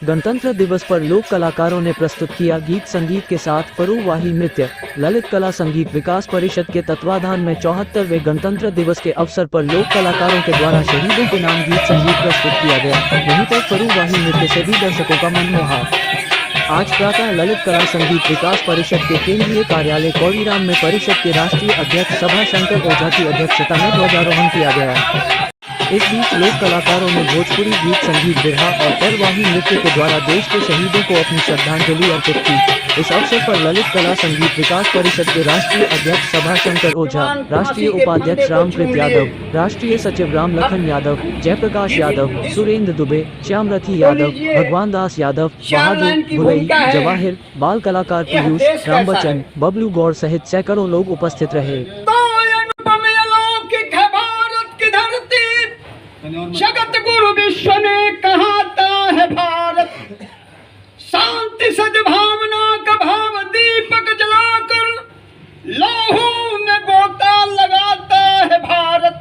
गणतंत्र दिवस पर लोक कलाकारों ने प्रस्तुत किया गीत संगीत के साथ फरूवाही नृत्य। ललित कला संगीत विकास परिषद के तत्वाधान में 74वें गणतंत्र दिवस के अवसर पर लोक कलाकारों के द्वारा शहीदों के नाम गीत संगीत प्रस्तुत किया गया। वहीं पर फरूवाही नृत्य से भी दर्शकों का मन मोहा। आज प्रातः ललित कला संगीत विकास परिषद के केंद्रीय कार्यालय कौड़ीराम में परिषद के राष्ट्रीय अध्यक्ष सभा शंकर ओझा की अध्यक्षता में ध्वजारोहण किया गया। इस बीच लोक कलाकारों ने भोजपुरी गीत संगीत बिरहा और फरूवाही नृत्य के द्वारा देश के शहीदों को अपनी श्रद्धांजलि अर्पित की। इस अवसर पर ललित कला संगीत विकास परिषद के राष्ट्रीय अध्यक्ष सभा शंकर ओझा, राष्ट्रीय उपाध्यक्ष रामप्रीत यादव, राष्ट्रीय सचिव राम लखन यादव, जयप्रकाश यादव, सुरेंद्र दुबे, श्यामरथी यादव, भगवान दास यादव, बहादुर भुलई, जवाहिर, बाल कलाकार पीयूष, रामबच्चन, बबलू गौर सहित सैकड़ों लोग उपस्थित रहे। जगत गुरु विश्व ने कहता है भारत, शांति सद्भावना का भाव दीपक जलाकर लौहों में गोता लगाता है भारत।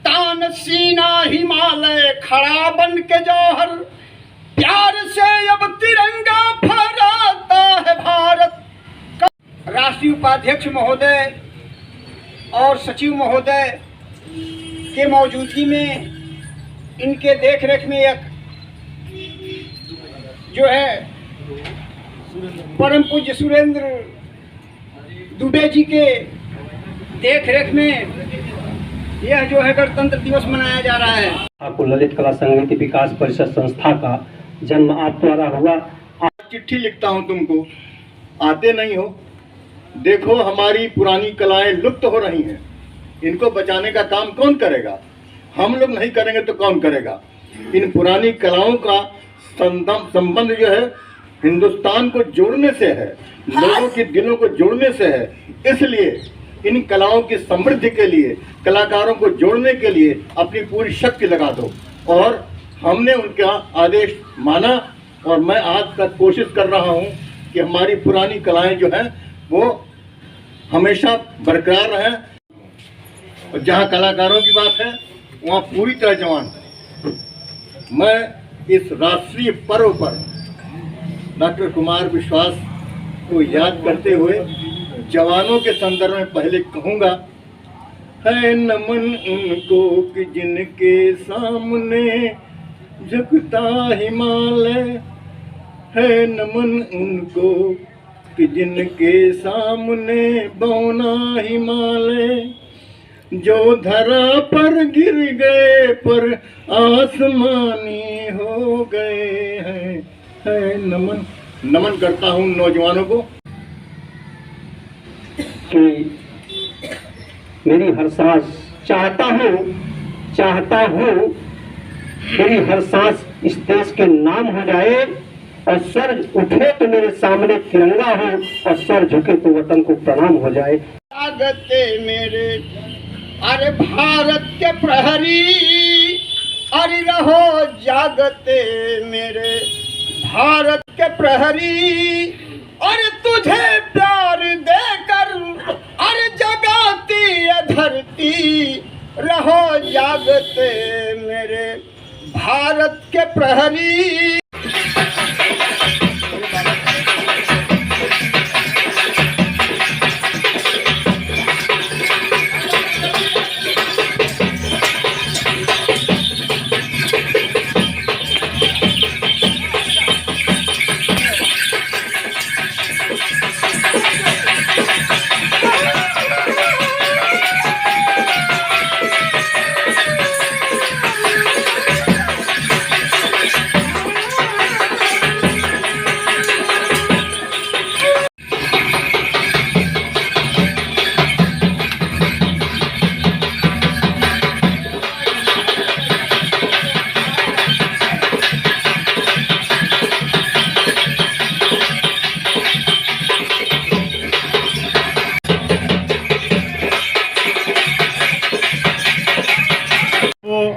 तान सीना हिमालय खड़ा बन के जौहर, प्यार से अब तिरंगा फहराता है भारत। राष्ट्रीय उपाध्यक्ष महोदय और सचिव महोदय के मौजूदगी में इनके देखरेख में एक जो है परम पूज्य सुरेंद्र दुबे जी के देखरेख में यह जो है गणतंत्र दिवस मनाया जा रहा है। आपको ललित कला संगीत विकास परिषद संस्था का जन्म आप द्वारा हुआ। चिट्ठी लिखता हूं तुमको, आते नहीं हो। देखो हमारी पुरानी कलाएं लुप्त हो रही हैं, इनको बचाने का काम कौन करेगा? हम लोग नहीं करेंगे तो कौन करेगा? इन पुरानी कलाओं का संबंध जो है हिंदुस्तान को जोड़ने से है, लोगों के दिलों को जोड़ने से है। इसलिए इन कलाओं की समृद्धि के लिए, कलाकारों को जोड़ने के लिए अपनी पूरी शक्ति लगा दो। और हमने उनका आदेश माना और मैं आज तक कोशिश कर रहा हूं कि हमारी पुरानी कलाएं जो हैं वो हमेशा बरकरार रहें। और जहाँ कलाकारों की बात है वहाँ पूरी तरह जवान है। मैं इस राष्ट्रीय पर्व पर डॉक्टर कुमार विश्वास को याद करते हुए जवानों के संदर्भ में पहले कहूँगा, है नमन उनको कि जिनके सामने झुकता हिमालय, है नमन उनको कि जिनके सामने बौना हिमालय। जो धरा पर गिर गए पर आसमानी हो गए हैं, है नमन करता हूँ नौजवानों को कि मेरी हर सांस चाहता हूँ मेरी हर सांस इस देश के नाम हो जाए, और सर उठे तो मेरे सामने तिरंगा हो, और सर झुके तो वतन को प्रणाम हो जाए। जागते मेरे अरे भारत के प्रहरी, अरे रहो जागते मेरे भारत के प्रहरी। अरे तुझे प्यार देकर अरे जगाती है धरती, रहो जागते मेरे भारत के प्रहरी।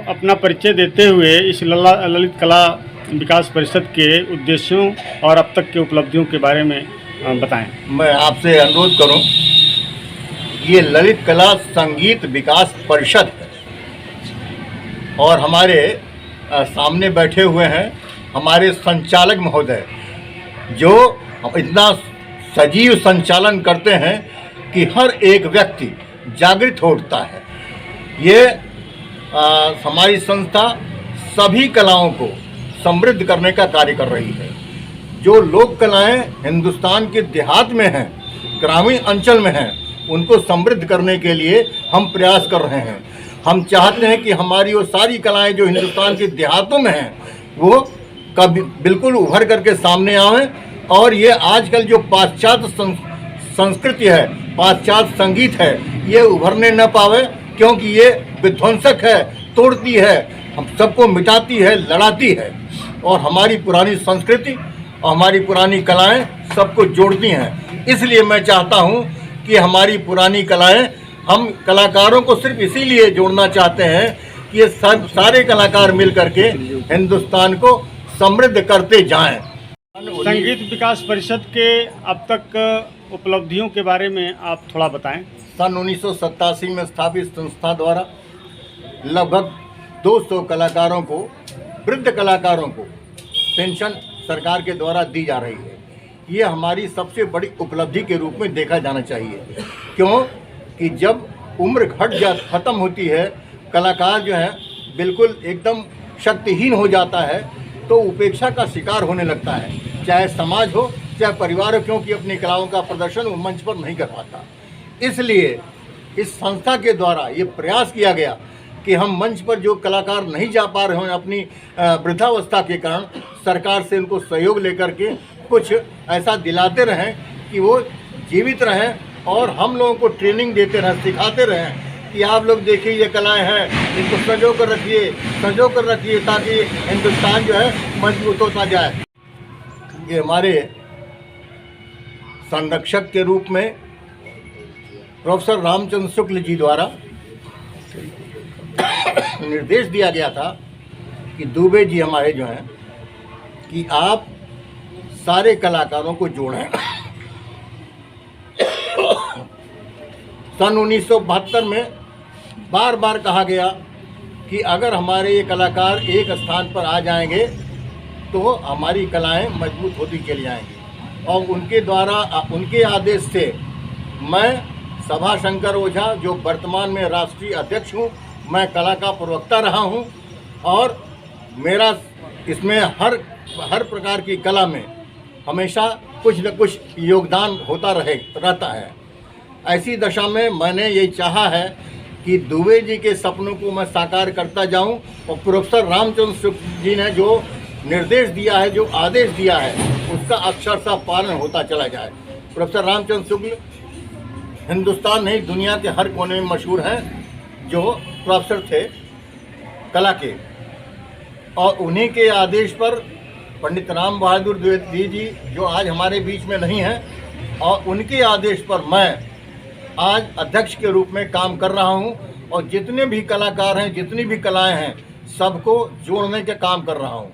अपना परिचय देते हुए इस ललित कला विकास परिषद के उद्देश्यों और अब तक के उपलब्धियों के बारे में बताएं। मैं आपसे अनुरोध करूं, ये ललित कला संगीत विकास परिषद है और हमारे सामने बैठे हुए हैं हमारे संचालक महोदय जो इतना सजीव संचालन करते हैं कि हर एक व्यक्ति जागृत हो उठता है। ये हमारी संस्था सभी कलाओं को समृद्ध करने का कार्य कर रही है। जो लोक कलाएं हिंदुस्तान के देहात में हैं, ग्रामीण अंचल में हैं, उनको समृद्ध करने के लिए हम प्रयास कर रहे हैं। हम चाहते हैं कि हमारी वो सारी कलाएं जो हिंदुस्तान के देहातों में हैं वो कभी बिल्कुल उभर करके सामने आवें, और ये आजकल जो पाश्चात्य संस्कृति है, पाश्चात्य संगीत है, ये उभरने न पावे, क्योंकि ये विध्वंसक है, तोड़ती है, हम सबको मिटाती है, लड़ाती है, और हमारी पुरानी संस्कृति और हमारी पुरानी कलाएं सबको जोड़ती हैं। इसलिए मैं चाहता हूं कि हमारी पुरानी कलाएं, हम कलाकारों को सिर्फ इसीलिए जोड़ना चाहते हैं कि ये सारे कलाकार मिल करके हिंदुस्तान को समृद्ध करते जाएं। संगीत विकास परिषद के अब तक उपलब्धियों के बारे में आप थोड़ा बताएं। सन 1987 में स्थापित संस्था द्वारा लगभग 200 कलाकारों को, वृद्ध कलाकारों को पेंशन सरकार के द्वारा दी जा रही है। ये हमारी सबसे बड़ी उपलब्धि के रूप में देखा जाना चाहिए, क्यों कि जब उम्र खत्म होती है, कलाकार जो है बिल्कुल एकदम शक्तिहीन हो जाता है, तो उपेक्षा का शिकार होने लगता है, चाहे समाज हो चाहे परिवार हो, क्योंकि अपनी कलाओं का प्रदर्शन वो मंच पर नहीं कर पाता। इसलिए इस संस्था के द्वारा ये प्रयास किया गया कि हम मंच पर जो कलाकार नहीं जा पा रहे हैं अपनी वृद्धावस्था के कारण, सरकार से उनको सहयोग लेकर के कुछ ऐसा दिलाते रहें कि वो जीवित रहें, और हम लोगों को ट्रेनिंग देते रहें, सिखाते रहें कि आप लोग देखिए ये कलाएं हैं, इनको संजो कर रखिए, ताकि हिंदुस्तान जो है मजबूत होता जाए। ये हमारे संरक्षक के रूप में प्रोफेसर रामचंद्र शुक्ल जी द्वारा निर्देश दिया गया था कि दुबे जी हमारे जो हैं कि आप सारे कलाकारों को जोड़ें। सन 1972 में बार बार कहा गया कि अगर हमारे ये कलाकार एक स्थान पर आ जाएंगे तो हमारी कलाएं मजबूत होती चली जाएंगी, और उनके द्वारा, उनके आदेश से मैं सभा शंकर ओझा, जो वर्तमान में राष्ट्रीय अध्यक्ष हूँ, मैं कला का प्रवक्ता रहा हूँ, और मेरा इसमें हर प्रकार की कला में हमेशा कुछ न कुछ योगदान होता रहता है। ऐसी दशा में मैंने ये चाहा है कि दुबे जी के सपनों को मैं साकार करता जाऊं, और प्रोफेसर रामचंद्र शुक्ल जी ने जो निर्देश दिया है, जो आदेश दिया है, उसका अक्षरशः पालन होता चला जाए। प्रोफेसर रामचंद्र शुक्ल हिंदुस्तान नहीं, दुनिया के हर कोने में मशहूर हैं, जो प्रोफेसर थे कला के, और उन्हीं के आदेश पर पंडित राम बहादुर द्विवेदी जी, जो आज हमारे बीच में नहीं हैं, और उनके आदेश पर मैं आज अध्यक्ष के रूप में काम कर रहा हूं, और जितने भी कलाकार हैं, जितनी भी कलाएं हैं, सबको जोड़ने के काम कर रहा हूं।